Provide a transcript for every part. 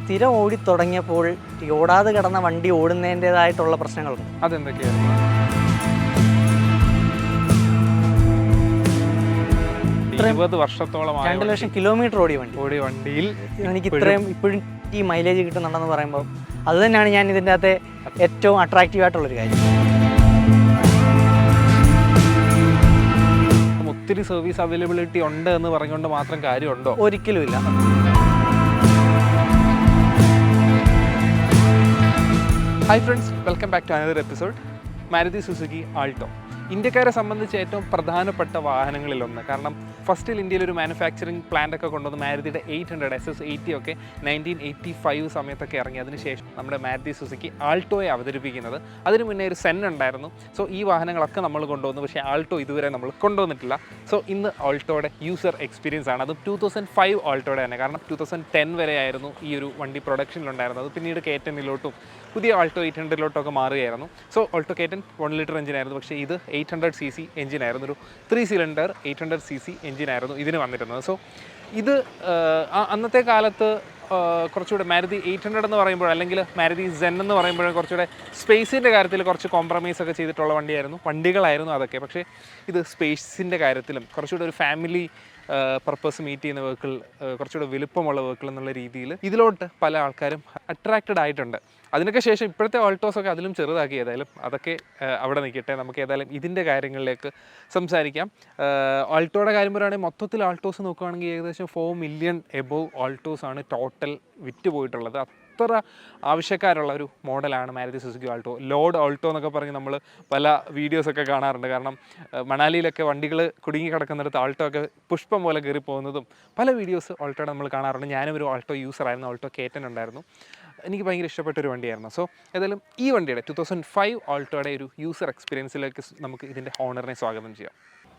സ്ഥിരം ഓടി തുടങ്ങിയപ്പോൾ ഈ ഓടാതെ കിടന്ന വണ്ടി ഓടുന്നതിൻ്റെതായിട്ടുള്ള പ്രശ്നങ്ങളുണ്ട്. അതെന്തൊക്കെയാണ്? 20 വർഷത്തോളമായി 2 ലക്ഷം കിലോമീറ്റർ ഓടിയ വണ്ടിയിൽ എനിക്ക് ഇത്രയും ഇപ്പോഴും ഈ മൈലേജ് കിട്ടുന്നുണ്ടെന്ന് പറയുമ്പോൾ അത് തന്നെയാണ് ഞാൻ ഇതിൻ്റെ അകത്തെ ഏറ്റവും അട്രാക്റ്റീവ് ആയിട്ടുള്ളൊരു കാര്യം. ഒത്തിരി സർവീസ് അവൈലബിലിറ്റി ഉണ്ട് എന്ന് പറഞ്ഞുകൊണ്ട് മാത്രം കാര്യമുണ്ടോ? ഒരിക്കലും ഇല്ല. Hi friends, welcome back to another episode. Maruti Suzuki Alto ഇന്ത്യക്കാരെ സംബന്ധിച്ച് ഏറ്റവും പ്രധാനപ്പെട്ട വാഹനങ്ങളിലൊന്ന്. കാരണം ഫസ്റ്റിൽ ഇന്ത്യയിൽ ഒരു മാനുഫാക്ചറിങ് പ്ലാന്റ് ഒക്കെ കൊണ്ടുവന്ന് മാരുതിയുടെ 800 SS80 ഒക്കെ 1985 സമയത്തൊക്കെ ഇറങ്ങി. അതിനുശേഷം നമ്മുടെ മാരുതി സുസുക്കി ആൾട്ടോയെ അവതരിപ്പിക്കുന്നത്. അതിന് മുന്നേ ഒരു സെൻ ഉണ്ടായിരുന്നു. സോ ഈ വാഹനങ്ങളൊക്കെ നമ്മൾ കൊണ്ടുവന്നു, പക്ഷേ ആൾട്ടോ ഇതുവരെ നമ്മൾ കൊണ്ടുവന്നിട്ടില്ല. സോ ഇന്ന് ആൾട്ടോയുടെ യൂസർ എക്സ്പീരിയൻസ് ആണ്. അതും 2005 ആൾട്ടോയുടെ തന്നെ. കാരണം 2010 വരെ ആയിരുന്നു ഈ ഒരു വണ്ടി പ്രൊഡക്ഷനിലുണ്ടായിരുന്നത്. പിന്നീട് K10 പുതിയ ആൾട്ടോ 800 മാറുകയായിരുന്നു. സോ ആൾട്ടോ K10 1 ലിറ്റർ എഞ്ചിനായിരുന്നു, പക്ഷേ ഇത് 800cc എഞ്ചിനായിരുന്നു. ഒരു 3 സിലിണ്ടർ 800cc എഞ്ചിനായിരുന്നു ഇതിന് വന്നിരുന്നത്. സോ ഇത് അന്നത്തെ കാലത്ത് കുറച്ചുകൂടെ മാരുതി 800 എന്ന് പറയുമ്പോൾ, അല്ലെങ്കിൽ മാരുതി സെൻ എന്ന് പറയുമ്പോഴും കുറച്ചുകൂടെ സ്പേസിൻ്റെ കാര്യത്തിൽ കുറച്ച് കോംപ്രമൈസ് ഒക്കെ ചെയ്തിട്ടുള്ള വണ്ടികളായിരുന്നു അതൊക്കെ. പക്ഷേ ഇത് സ്പേസിൻ്റെ കാര്യത്തിലും കുറച്ചുകൂടെ ഒരു ഫാമിലി പർപ്പസ് മീറ്റ് ചെയ്യുന്ന വെഹിക്കിൾ, കുറച്ചുകൂടെ വലുപ്പമുള്ള വെഹിക്കിൾ എന്നുള്ള രീതിയിൽ ഇതിലോട്ട് പല ആൾക്കാരും അട്രാക്റ്റഡ് ആയിട്ടുണ്ട്. അതിനൊക്കെ ശേഷം ഇപ്പോഴത്തെ ആൾട്ടോസൊക്കെ അതിലും ചെറുതാക്കി. ഏതായാലും അതൊക്കെ അവിടെ നിൽക്കട്ടെ. നമുക്ക് ഏതായാലും ഇതിൻ്റെ കാര്യങ്ങളിലേക്ക് സംസാരിക്കാം. ആൾട്ടോയുടെ കാര്യം പറയുകയാണെങ്കിൽ മൊത്തത്തിൽ ആൾട്ടോസ് നോക്കുകയാണെങ്കിൽ ഏകദേശം 4 മില്യൺ എബോവ് ആൾട്ടോസാണ് ടോട്ടൽ വിറ്റ് പോയിട്ടുള്ളത്. അത്ര ആവശ്യക്കാരുള്ള ഒരു മോഡലാണ് Maruti Suzuki Alto. Load Alto എന്നൊക്കെ പറഞ്ഞ് നമ്മൾ പല വീഡിയോസൊക്കെ കാണാറുണ്ട്. കാരണം മണാലിയിലൊക്കെ വണ്ടികൾ കുടുങ്ങി കിടക്കുന്നിടത്ത് ആൾട്ടോ ഒക്കെ പുഷ്പം പോലെ കയറി പോകുന്നതും പല വീഡിയോസ് ആൾട്ടോയുടെ നമ്മൾ കാണാറുണ്ട്. ഞാനും ഒരു ആൾട്ടോ യൂസറായിരുന്നു. ആൾട്ടോ K10 ഉണ്ടായിരുന്നു. എനിക്ക് ഭയങ്കര ഇഷ്ടപ്പെട്ടൊരു വണ്ടിയായിരുന്നു. സോ ഏതായാലും ഈ വണ്ടിയുടെ 2005 ആൾട്ടോയുടെ ഒരു യൂസർ എക്സ്പീരിയൻസിലേക്ക് നമുക്ക് ഇതിൻ്റെ ഓണറിനെ സ്വാഗതം ചെയ്യാം.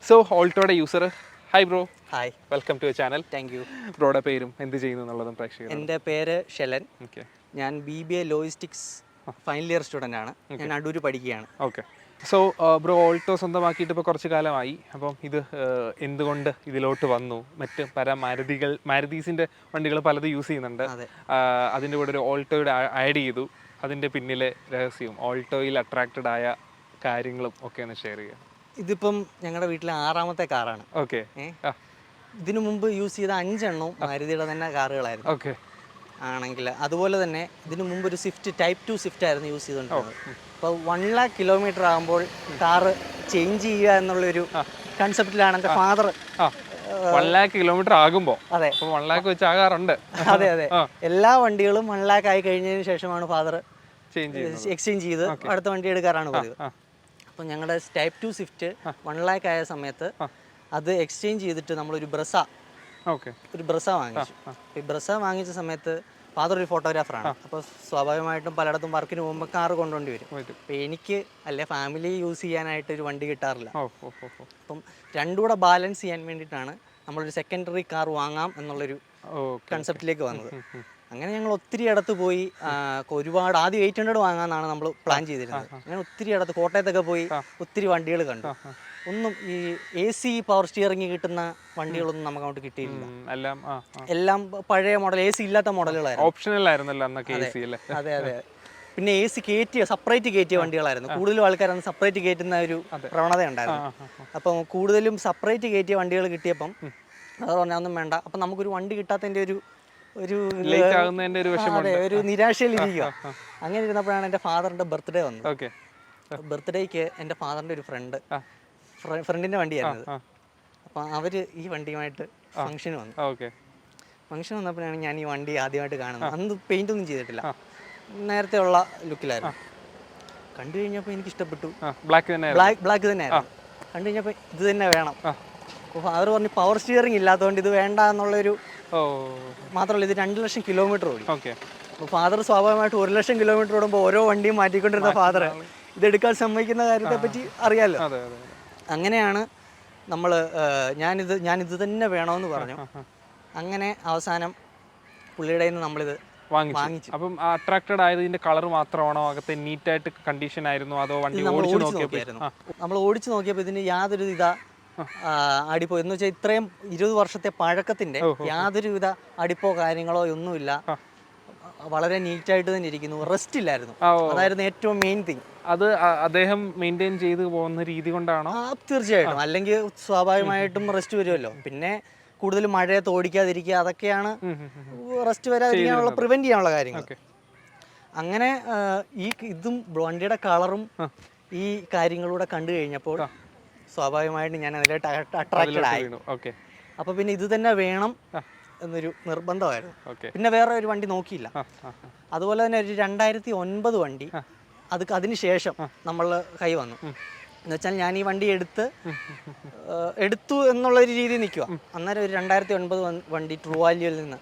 സോ ആൾട്ടോയുടെ user, hi bro. Hi, welcome to channel. Thank you. ബ്രോയുടെ പേരും എന്ത് ചെയ്യുന്നു എന്നുള്ളതും പ്രേക്ഷകർ. എൻ്റെ പേര് ഷെലൻ. ഓക്കെ. ഞാൻ BBA logistics final year student ആണ്. ഞാൻ അടൂർ പഠിക്കുകയാണ്. ഓക്കെ. സോ ബ്രോ ആൾട്ടോ സ്വന്തമാക്കിയിട്ട് ഇപ്പോൾ കുറച്ച് കാലമായി. അപ്പം ഇത് എന്തുകൊണ്ട് ഇതിലോട്ട് വന്നു? മറ്റ് പല മാരുതീസിൻ്റെ വണ്ടികൾ പലത് യൂസ് ചെയ്യുന്നുണ്ട്. അതിൻ്റെ കൂടെ ഒരു ആൾട്ടോയുടെ ആഡ് ചെയ്തു. അതിൻ്റെ പിന്നിലെ രഹസ്യവും ആൾട്ടോയിൽ അട്രാക്റ്റഡ് ആയ കാര്യങ്ങളും ഒക്കെ ഒന്ന് ഷെയർ ചെയ്യുക. ഇതിപ്പം ഞങ്ങളുടെ വീട്ടിലെ 6ാമത്തെ കാറാണ്. ഓക്കെ. ഇതിനു മുമ്പ് യൂസ് ചെയ്ത 5 എണ്ണവും മാരുതിയുടെ തന്നെ കാറുകളായിരുന്നു. ഓക്കെ. ആണെങ്കിൽ അതുപോലെ തന്നെ ഇതിനു മുമ്പ് ഒരു സ്വിഫ്റ്റ് ടൈപ്പ് 2 സ്വിഫ്റ്റ് ആയിരുന്നു യൂസ് ചെയ്തുകൊണ്ടിരുന്നത്. അപ്പോൾ 1 lakh കിലോമീറ്റർ ആകുമ്പോൾ കാറ് ചേഞ്ച് ചെയ്യുക എന്നുള്ളൊരു കൺസെപ്റ്റിലാണ് എൻ്റെ ഫാദർ. 1 lakh കിലോമീറ്റർ ആകുമ്പോൾ? അതെ. 1 lakh വെച്ച് ആകാറുണ്ട്. അതെ അതെ. എല്ലാ വണ്ടികളും 1 lakh ആയി കഴിഞ്ഞതിന് ശേഷമാണ് ഫാദർ എക്സ്ചേഞ്ച് ചെയ്ത് അടുത്ത വണ്ടി എടുക്കാറാണ് പതിവ്. അപ്പം ഞങ്ങളുടെ ടൈപ്പ് 2 സ്വിഫ്റ്റ് 1 lakh ആയ സമയത്ത് അത് എക്സ്ചേഞ്ച് ചെയ്തിട്ട് നമ്മളൊരു ബ്രസ വാങ്ങിച്ചു. ഈ ബ്രസ വാങ്ങിച്ച സമയത്ത് ഫാദർ ഒരു ഫോട്ടോഗ്രാഫറാണ്. അപ്പോൾ സ്വാഭാവികമായിട്ടും പലയിടത്തും വർക്കിന് പോകുമ്പോൾ കാറ് കൊണ്ടുപോണ്ടി വരും. അപ്പോൾ എനിക്ക് ഫാമിലി യൂസ് ചെയ്യാനായിട്ട് ഒരു വണ്ടി കിട്ടാറില്ല. അപ്പം രണ്ടും കൂടെ ബാലൻസ് ചെയ്യാൻ വേണ്ടിയിട്ടാണ് നമ്മളൊരു സെക്കൻഡറി കാർ വാങ്ങാം എന്നുള്ളൊരു കൺസെപ്റ്റിലേക്ക് വന്നത്. അങ്ങനെ ഞങ്ങൾ ഒത്തിരി ഇടത്ത് പോയി. ഒരുപാട് ആദ്യം 800 വാങ്ങാമെന്നാണ് നമ്മൾ പ്ലാൻ ചെയ്തിരുന്നത്. അങ്ങനെ ഒത്തിരി ഇടത്ത് കോട്ടയത്തൊക്കെ പോയി ഒത്തിരി വണ്ടികൾ കണ്ടു. ഒന്നും ഈ AC പവർ സ്റ്റിയറിംഗ് കിട്ടുന്ന വണ്ടികളൊന്നും നമുക്ക് അങ്ങോട്ട് കിട്ടിയില്ല. എല്ലാം പഴയ മോഡൽ, AC ഇല്ലാത്ത മോഡലുകളായിരുന്നു. അതെ അതെ. പിന്നെ AC സെപ്പറേറ്റ് കയറ്റിയ വണ്ടികളായിരുന്നു. കൂടുതലും ആൾക്കാരൊന്നും സെപ്പറേറ്റ് കയറ്റുന്ന ഒരു പ്രവണത ഉണ്ടായിരുന്നു. അപ്പം കൂടുതലും സെപ്പറേറ്റ് കയറ്റിയ വണ്ടികൾ കിട്ടിയപ്പം അത് പറഞ്ഞാൽ ഒന്നും വേണ്ട. അപ്പം നമുക്കൊരു വണ്ടി കിട്ടാത്തതിൻ്റെ ഒരു നിരാശയിലിരിക്കുക. അങ്ങനെ ഇരുന്നപ്പോഴാണ് എൻ്റെ ഫാദറിൻ്റെ ബർത്ത്ഡേ വന്നത്. ബർത്ത്ഡേക്ക് എൻ്റെ ഫാദറിൻ്റെ ഒരു ഫ്രണ്ടിൻ്റെ വണ്ടിയായിരുന്നത്. അപ്പം അവർ ഈ വണ്ടിയുമായിട്ട് ഫംഗ്ഷന് വന്നു. ഫംഗ്ഷൻ വന്നപ്പോഴാണ് ഞാൻ ഈ വണ്ടി ആദ്യമായിട്ട് കാണുന്നത്. അന്ന് പെയിൻ്റ് ഒന്നും ചെയ്തിട്ടില്ല, നേരത്തെ ഉള്ള ലുക്കിലായിരുന്നു. കണ്ടു കഴിഞ്ഞപ്പോൾ എനിക്ക് ഇഷ്ടപ്പെട്ടു. ബ്ലാക്ക് തന്നെയായിരുന്നു. കണ്ടു കഴിഞ്ഞപ്പോൾ ഇത് തന്നെ വേണം. അപ്പോൾ ഫാദർ പറഞ്ഞു പവർ സ്റ്റിയറിംഗ് ഇല്ലാത്തതുകൊണ്ട് ഇത് വേണ്ട എന്നുള്ളൊരു. മാത്രമല്ല ഇത് 2 ലക്ഷം കിലോമീറ്റർ ഓടി. അപ്പോൾ ഫാദർ സ്വാഭാവികമായിട്ട് 1 ലക്ഷം കിലോമീറ്റർ ഓടുമ്പോൾ ഓരോ വണ്ടിയും മാറ്റിക്കൊണ്ടിരുന്ന ഫാദർ ഇതെടുക്കാൻ സമ്മതിക്കുന്ന കാര്യത്തെപ്പറ്റി അറിയാമല്ലോ. അങ്ങനെയാണ് ഞാനിത് തന്നെ വേണമെന്ന് പറഞ്ഞു. അങ്ങനെ അവസാനം പുള്ളിയുടെ നിന്ന് നമ്മളിത് വാങ്ങിച്ചു. അപ്പം അട്രാക്റ്റഡ് ആയത് ഇതിന്റെ കളർ മാത്രമാണോ, അകത്തെ നീറ്റായിട്ട് കണ്ടീഷൻ ആയിരുന്നോ, അതോ വണ്ടി ഓടിച്ചു നോക്കിയപ്പോൾ? നമ്മൾ ഓടിച്ചു നോക്കിയപ്പോൾ ഇതിന് യാതൊരുവിധ അടിപ്പോ എന്ന് വെച്ചാൽ ഇത്രയും 20 വർഷത്തെ പഴക്കത്തിന്റെ യാതൊരുവിധ അടിപ്പോ കാര്യങ്ങളോ ഒന്നുമില്ല. വളരെ നീറ്റായിട്ട് തന്നെ ഇരിക്കുന്നു, റെസ്റ്റ് ഇല്ലായിരുന്നു. ഓ. അതായിരുന്നു ഏറ്റവും മെയിൻ തിങ്. അത് അദ്ദേഹം മെയിൻറ്റെയിൻ ചെയ്ത് പോകുന്ന രീതി കൊണ്ടാണോ? തീർച്ചയായിട്ടും, അല്ലെങ്കിൽ സ്വാഭാവികമായിട്ടും റെസ്റ്റ് വരുമല്ലോ. പിന്നെ കൂടുതൽ മഴയത്ത് ഓടിക്കാതിരിക്കുക, അതൊക്കെയാണ് റെസ്റ്റ് വരാതിരിക്കാനുള്ള പ്രിവെന്റ് ചെയ്യാനുള്ള കാര്യങ്ങൾ. അങ്ങനെ ഇതും വണ്ടിയുടെ കളറും ഈ കാര്യങ്ങളൂടെ കണ്ടു കഴിഞ്ഞപ്പോൾ സ്വാഭാവികമായിട്ടും ഞാൻ അതിലോട്ട് അട്രാക്റ്റഡ് ആയി. അപ്പോൾ പിന്നെ ഇത് തന്നെ വേണം എന്നൊരു നിർബന്ധമായിരുന്നു. പിന്നെ വേറെ ഒരു വണ്ടി നോക്കിയില്ല. അതുപോലെ തന്നെ ഒരു 2009 വണ്ടി അതിന് ശേഷം നമ്മൾ കൈ വന്നു. എന്നുവെച്ചാൽ ഞാൻ ഈ വണ്ടി എടുത്തു എന്നുള്ളൊരു രീതിയിൽ നിൽക്കുക. അന്നേരം ഒരു 2009 വണ്ടി ട്രൂവാലിയിൽ നിന്ന്,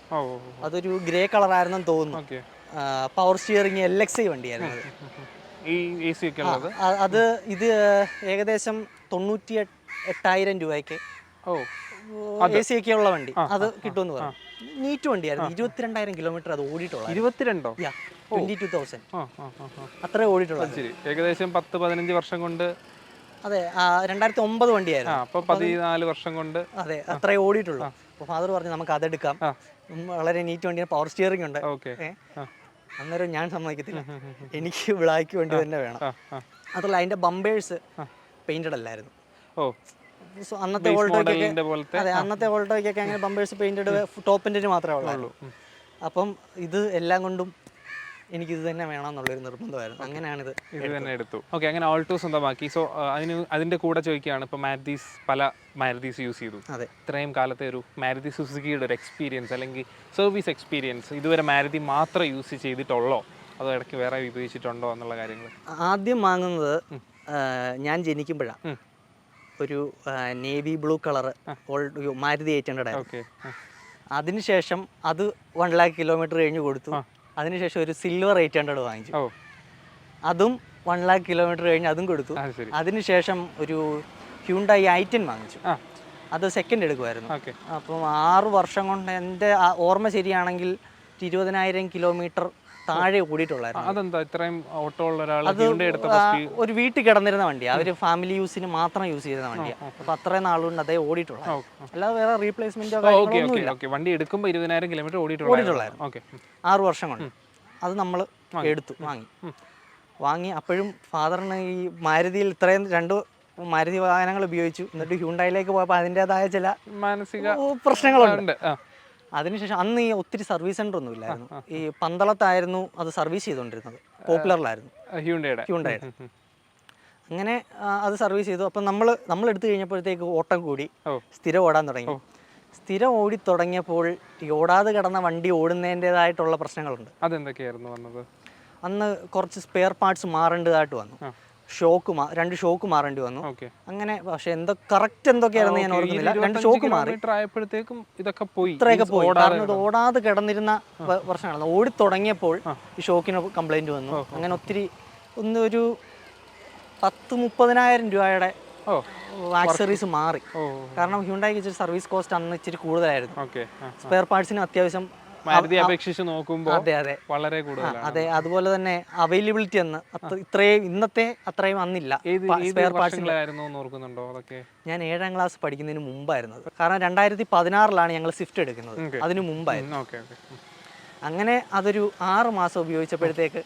അതൊരു ഗ്രേ കളറായിരുന്നെന്ന് തോന്നുന്നു. പവർ സ്റ്റിയറിംഗ് LXI വണ്ടിയായിരുന്നു അത്. ഇത് ഏകദേശം 98,000 രൂപയ്ക്ക് AC ഒക്കെ ഉള്ള വണ്ടി അത് കിട്ടുമെന്ന് പറഞ്ഞു. നീറ്റ് വണ്ടിയായിരുന്നു. 22,000 കിലോമീറ്റർ അത് ഓടിയിട്ടുള്ളത്. 22,000 അത്രേ ഓടിയിട്ടുള്ളത്. ഏകദേശം 10-15 വർഷം കൊണ്ട്. അതെ, 2009 വണ്ടിയായിരുന്നു. അപ്പോൾ 14 വർഷം കൊണ്ട്. അതെ, അത്രേ ഓടിയിട്ടുള്ളൂ. അപ്പോൾ ഫാദർ പറഞ്ഞു നമുക്ക് അതെടുക്കാം, വളരെ നീറ്റ് വണ്ടിയാണ്, പവർ സ്റ്റിയറിംഗ് ഉണ്ട്. അന്നേരം ഞാൻ സമ്മതിക്കത്തില്ല, എനിക്ക് ബ്ലാക്ക് വണ്ടി തന്നെ വേണം. അതല്ല, അതിന്റെ ബമ്പേഴ്സ് പെയിന്റഡ് അല്ലായിരുന്നു. അന്നത്തെ ഓൾട്ടോയ്ക്കൊക്കെ അങ്ങനെ ബമ്പേഴ്സ് പെയിന്റഡ് ടോപ്പിൻ്റെ മാത്രമേ ഉള്ളൂ. അപ്പം ഇത് എല്ലാം കൊണ്ടും എനിക്കിത് തന്നെ വേണമെന്നുള്ളൊരു നിർബന്ധമായിരുന്നു. അങ്ങനെയാണിത് തന്നെ എടുത്തു. ഓക്കെ, അങ്ങനെ ഓൾട്ടോ സ്വന്തമാക്കി. സോ അതിൻ്റെ കൂടെ ചോദിക്കുകയാണ്, ഇപ്പോൾ പല മാരുതീസ് യൂസ് ചെയ്തു. ഇത്രയും കാലത്തെ ഒരു മാരുതി സുസുക്കിയുടെ ഒരു എക്സ്പീരിയൻസ് അല്ലെങ്കിൽ സർവീസ് എക്സ്പീരിയൻസ് ഇതുവരെ മാരുതി മാത്രം യൂസ് ചെയ്തിട്ടുള്ളോ അതോ ഇടയ്ക്ക് വേറെ ഉപയോഗിച്ചിട്ടുണ്ടോ എന്നുള്ള കാര്യങ്ങൾ? ആദ്യം വാങ്ങുന്നത് ഞാൻ ജനിക്കുമ്പോഴാണ്. ഒരു നേവി ബ്ലൂ കളറ് മാരുതി 800 ആയിരുന്നു. അതിനുശേഷം അത് 1 lakh കിലോമീറ്റർ കഴിഞ്ഞ് കൊടുത്തു. അതിനുശേഷം ഒരു സിൽവർ 800 വാങ്ങിച്ചു. അതും 1 lakh കിലോമീറ്റർ കഴിഞ്ഞ് അതും കൊടുത്തു. അതിനുശേഷം ഒരു ഹ്യുണ്ടായി i10 വാങ്ങിച്ചു. അത് സെക്കൻഡ് എടുക്കുമായിരുന്നു. അപ്പം 6 വർഷം കൊണ്ട് എൻ്റെ ഓർമ്മ ശരിയാണെങ്കിൽ 20,000 കിലോമീറ്റർ താഴെ ഓടിയിട്ടുള്ളായിരുന്നു. അതെന്താ ഇത്രയും ഓട്ടോ ഉള്ള ഒരാൾ? അത് ഒരു വീട്ടിൽ കിടന്നിരുന്ന വണ്ടിയാണ്, അവർ ഫാമിലി യൂസിന് മാത്രം യൂസ് ചെയ്യുന്ന വണ്ടിയാണ്. അപ്പോൾ അത്രയും നാളുകൊണ്ട് അതേ ഓടിയിട്ടുള്ളൂ, അല്ലാതെ വേറെ റീപ്ലേസ്മെന്റോ കാര്യങ്ങളൊന്നുമില്ല. വണ്ടി എടുക്കുമ്പോൾ 20,000 കിലോമീറ്റർ ഓടിയിട്ടുള്ളായിരുന്നു 6 വർഷം കൊണ്ട്. അത് നമ്മൾ വാങ്ങി. അപ്പോഴും ഫാദറിന് ഈ മാരുതിയിൽ ഇത്രയും 2 മാരുതി വാഹനങ്ങൾ ഉപയോഗിച്ചു. എന്നിട്ട് ഹ്യുണ്ടായിലേക്ക് പോയപ്പോൾ അതിൻ്റെതായ ചില മാനസിക പ്രശ്നങ്ങളുണ്ട്. അതിനുശേഷം അന്ന് ഈ ഒത്തിരി സർവീസ് സെൻ്റർ ഒന്നും ഇല്ലായിരുന്നു. ഈ പന്തളത്തായിരുന്നു അത് സർവീസ് ചെയ്തുകൊണ്ടിരുന്നത്, പോപ്പുലറിലായിരുന്നു ഹ്യുണ്ടായുടെ. അങ്ങനെ അത് സർവീസ് ചെയ്തു. അപ്പം നമ്മൾ എടുത്തു കഴിഞ്ഞപ്പോഴത്തേക്ക് ഓട്ടം കൂടി, സ്ഥിരം ഓടാൻ തുടങ്ങി. സ്ഥിരം ഓടി തുടങ്ങിയപ്പോൾ ഈ ഓടാതെ കിടന്ന വണ്ടി ഓടുന്നതിൻ്റെതായിട്ടുള്ള പ്രശ്നങ്ങളുണ്ട്. അതെന്തൊക്കെയായിരുന്നു വന്നത്? അന്ന് കുറച്ച് സ്പെയർ പാർട്സ് മാറേണ്ടതായിട്ട് വന്നു. 2 ഷോക്ക് മാറേണ്ടി വന്നു. അങ്ങനെ പക്ഷെ കറക്റ്റ് എന്തൊക്കെയായിരുന്നു ഞാൻ ഓർക്കുന്നില്ല. 2 ഷോക്ക് മാറി. ഇത്രയൊക്കെ പോയി. കാരണം ഇത് ഓടാതെ കിടന്നിരുന്ന പ്രശ്നമാണ്. ഓടി തുടങ്ങിയപ്പോൾ ഈ ഷോക്കിന് കംപ്ലൈന്റ് വന്നു. അങ്ങനെ ഒത്തിരി ഒരു 10-30,000 രൂപയുടെ ആക്സറീസ് മാറി. കാരണം ഹ്യുണ്ടായിക്ക് ഇച്ചിരി സർവീസ് കോസ്റ്റ് അന്ന് ഇച്ചിരി കൂടുതലായിരുന്നു. സ്പെയർ പാർട്സിന് അത്യാവശ്യം അപേക്ഷിച്ച് നോക്കുമ്പോൾ വളരെ കൂടുതലാണ്. അതെ, അതുപോലെ തന്നെ അവൈലബിലിറ്റി അന്ന് ഇന്നത്തെ അത്രയും അന്നില്ല. ഞാൻ 7ാം ക്ലാസ് പഠിക്കുന്നതിന് മുമ്പായിരുന്നത്. കാരണം 2016 ഞങ്ങൾ സ്വിഫ്റ്റ് എടുക്കുന്നത്, അതിന് മുമ്പായിരുന്നു. അങ്ങനെ അതൊരു 6 മാസം ഉപയോഗിച്ചപ്പോഴത്തേക്ക്